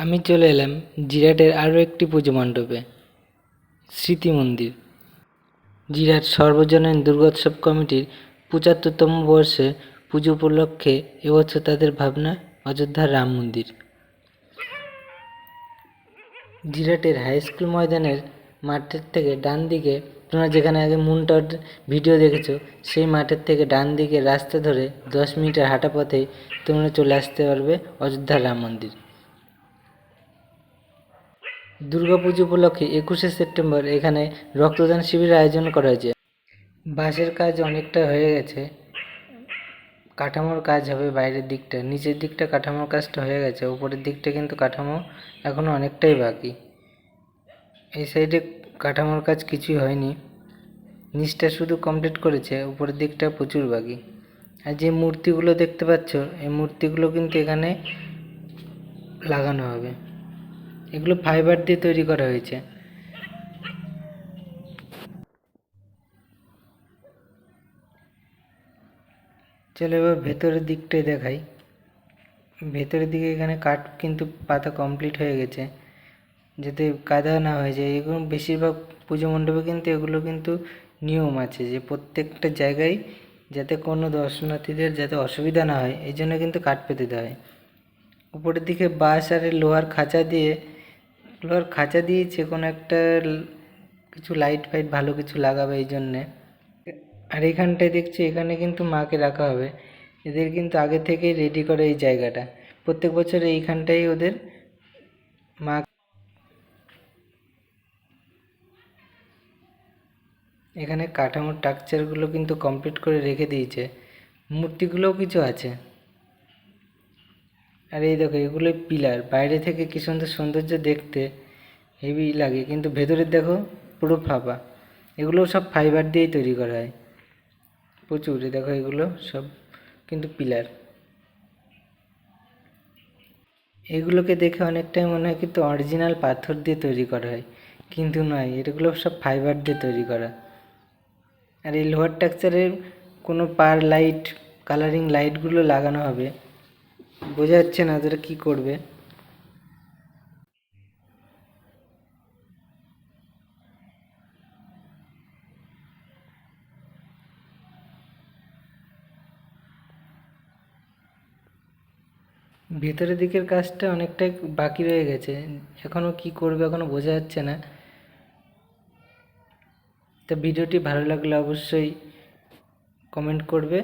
আমি চলে এলাম জিরাটের আরও একটি পুজো মণ্ডপে, স্মৃতি মন্দির। জিরাট সর্বজনীন দুর্গোৎসব কমিটির ৭৫তম বর্ষে পুজো উপলক্ষে এবছর তাদের ভাবনা অযোধ্যার রাম মন্দির। জিরাটের হাই স্কুল ময়দানের মাঠের থেকে ডান দিকে, তোমরা যেখানে আগে মুনটার ভিডিও দেখেছো, সেই মাঠের থেকে ডান দিকে রাস্তা ধরে 10 মিনিটের হাঁটা পথেই তোমরা চলে আসতে পারবে অযোধ্যার রাম মন্দির। দুর্গাপুজো উপলক্ষে 21শে সেপ্টেম্বর এখানে রক্তদান শিবিরের আয়োজন করা হয়েছে। বাঁশের কাজ অনেকটা হয়ে গেছে, কাঠামোর কাজ হবে বাইরের দিকটা, নিচের দিকটা কাঠামোর কাজটা হয়ে গেছে, উপরের দিকটা কিন্তু কাঠামো এখনও অনেকটাই বাকি। এই সাইডে কাঠামোর কাজ কিছুই হয়নি, নিচটা শুধু কমপ্লিট করেছে, উপরের দিকটা প্রচুর বাকি। আর যে মূর্তিগুলো দেখতে পাচ্ছ, এই মূর্তিগুলো কিন্তু এখানে লাগানো হবে। এগুলো ফাইবার দিয়ে তৈরি করা হয়েছে। চলো এবার ভেতরের দিকটাই দেখাই। ভেতরের দিকে এখানে কাঠ কিন্তু পাতা কমপ্লিট হয়ে গেছে, যাতে কাদা না হয়ে যায়। এগুলো বেশিরভাগ পুজো মণ্ডপে কিন্তু এগুলো কিন্তু নিয়ম আছে যে প্রত্যেকটা জায়গায় যাতে কোনো দর্শনার্থীদের যাতে অসুবিধা না হয়, এই জন্য কিন্তু কাঠ পেতে দেওয়া হয়। উপরের দিকে বাঁশ আর লোহার খাঁচা দিয়েছে, কোনো একটা কিছু লাইট ফাইট ভালো কিছু লাগাবে এই জন্যে। আর এখানটায় দেখছি এখানে কিন্তু মাকে রাখা হবে। এদের কিন্তু আগে থেকেই রেডি করে এই জায়গাটা, প্রত্যেক বছর এইখানটাই ওদের মা। এখানে কাঠামোর স্ট্রাকচারগুলো কিন্তু কমপ্লিট করে রেখে দিয়েছে, মূর্তিগুলোও কিছু আছে। আর এই দেখো, এগুলোই পিলার। বাইরে থেকে কি সুন্দর সৌন্দর্য দেখতে, হেভি লাগে, কিন্তু ভেতরের দেখো পুরো ফাঁপা। এগুলো সব ফাইবার দিয়েই তৈরি করা হয় প্রচুর। দেখো এগুলো সব কিন্তু পিলার। এগুলোকে দেখে অনেকটাই মনে হয় কিন্তু অরিজিনাল পাথর দিয়ে তৈরি করা হয়, কিন্তু নয়, এগুলো সব ফাইবার দিয়ে তৈরি করা। আর এই লোহার স্ট্রাকচারের কোনো পার লাইট, কালারিং লাইটগুলো লাগানো হবে, বোঝা যাচ্ছে না ওদের কী করবে। ভেতরের দিকের কাজটা অনেকটাই বাকি রয়ে গেছে, এখনও কি করবে এখনও বোঝা যাচ্ছে না। তো ভিডিওটি ভালো লাগলে অবশ্যই কমেন্ট করবে,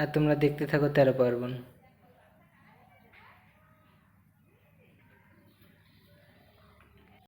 আর তোমরা দেখতে থাকো 13 পার্বণ।